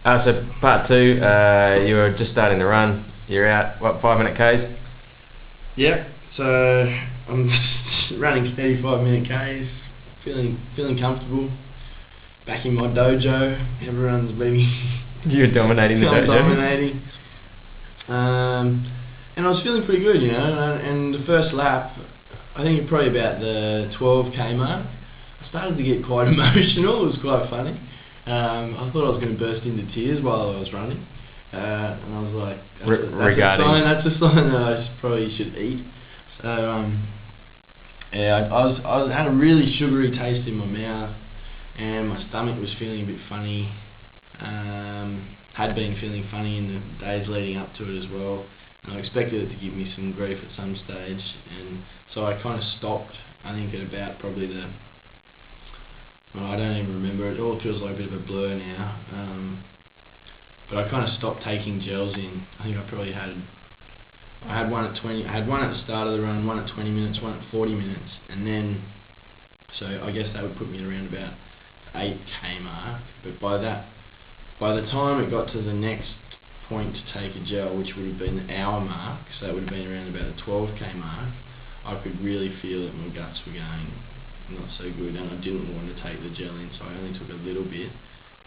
So part two, you were just starting the run. You're out, what, 5-minute Ks? Yep. So I'm running 35-minute Ks, feeling comfortable. Back in my dojo, everyone's maybe. You're dominating the dojo. Dominating. And I was feeling pretty good, you know. And the first lap, I think probably about the 12k mark, I started to get quite emotional. It was quite funny. I thought I was going to burst into tears while I was running, and I was like, "That's a sign that I probably should eat." So yeah, I had a really sugary taste in my mouth, and my stomach was feeling a bit funny. Had been feeling funny in the days leading up to it as well, and I expected it to give me some grief at some stage, and so I kind of stopped. I think at about probably I don't even remember. It all feels like a bit of a blur now. But I kind of stopped taking gels in. I think I had one at 20. I had one at the start of the run, one at 20 minutes, one at 40 minutes, and then so I guess that would put me at around about 8k mark. But by the time it got to the next point to take a gel, which would have been the hour mark, so that would have been around about the 12k mark, I could really feel that my guts were going not so good, and I didn't want to take the gel in, so I only took a little bit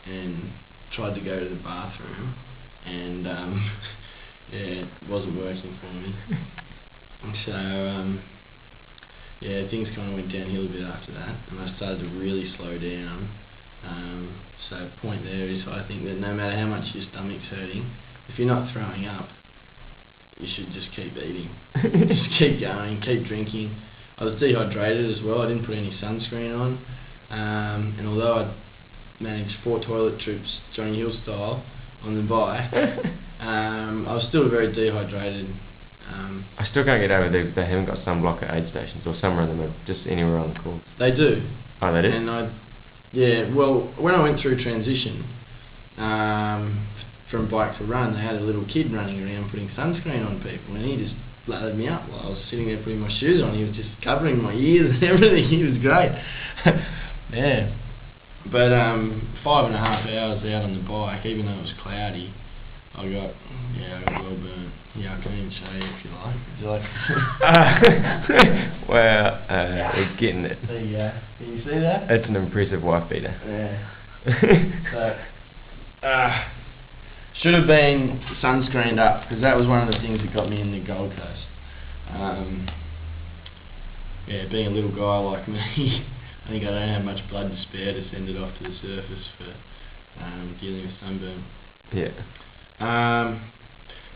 and tried to go to the bathroom, and yeah, it wasn't working for me. So yeah, things kind of went downhill a bit after that, and I started to really slow down. So the point there is, I think that no matter how much your stomach's hurting, if you're not throwing up, you should just keep eating. Just keep going, keep drinking. I was dehydrated as well. I didn't put any sunscreen on, and although I managed 4 toilet trips Johnny Hill style on the bike, I was still very dehydrated. I still can't get over they haven't got sunblock at aid stations, or some of them are just anywhere on the course. They do. Oh, they do? And well, when I went through transition from bike to run, they had a little kid running around putting sunscreen on people, and he just lathered me up while I was sitting there putting my shoes on. He was just covering my ears and everything. He was great. Yeah. But 5.5 hours out on the bike, even though it was cloudy, I got well burnt. Yeah, I can even show you if you like. Would you like? Well, we're getting it. There you go. Can you see that? It's an impressive wife beater. Yeah. So, should have been sunscreened up, because that was one of the things that got me in the Gold Coast. Yeah, being a little guy like me, I think I don't have much blood to spare to send it off to the surface for dealing with sunburn. Yeah.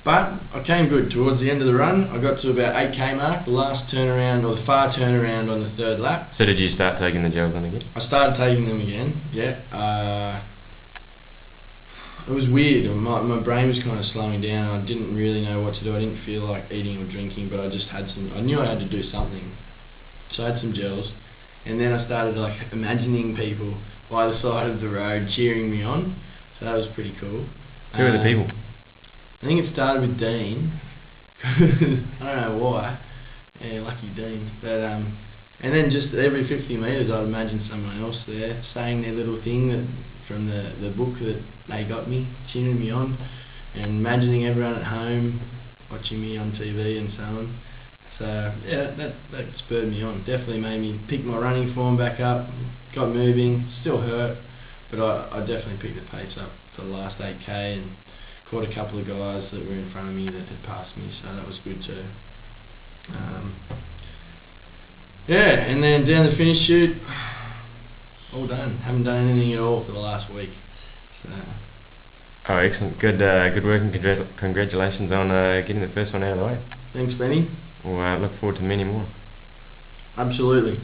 But I came good towards the end of the run. I got to about 8k mark, the last turnaround, or the far turnaround on the third lap. So did you start taking the gels on again? I started taking them again, yeah. It was weird. My brain was kind of slowing down. I didn't really know what to do. I didn't feel like eating or drinking, but I just had I knew I had to do something. So I had some gels, and then I started like imagining people by the side of the road cheering me on. So that was pretty cool. Who are the people? I think it started with Dean. I don't know why. Yeah, lucky Dean. But and then just every 50 metres I'd imagine someone else there saying their little thing that from the book that they got me, cheering me on, and imagining everyone at home watching me on TV and so on. So yeah, that spurred me on. Definitely made me pick my running form back up, got moving, still hurt, but I definitely picked the pace up for the last 8k and caught a couple of guys that were in front of me that had passed me, so that was good too. Yeah, and then down the finish chute, all done. Haven't done anything at all for the last week. So. Oh, excellent. Good work, and congratulations on getting the first one out of the way. Thanks, Benny. We'll look forward to many more. Absolutely.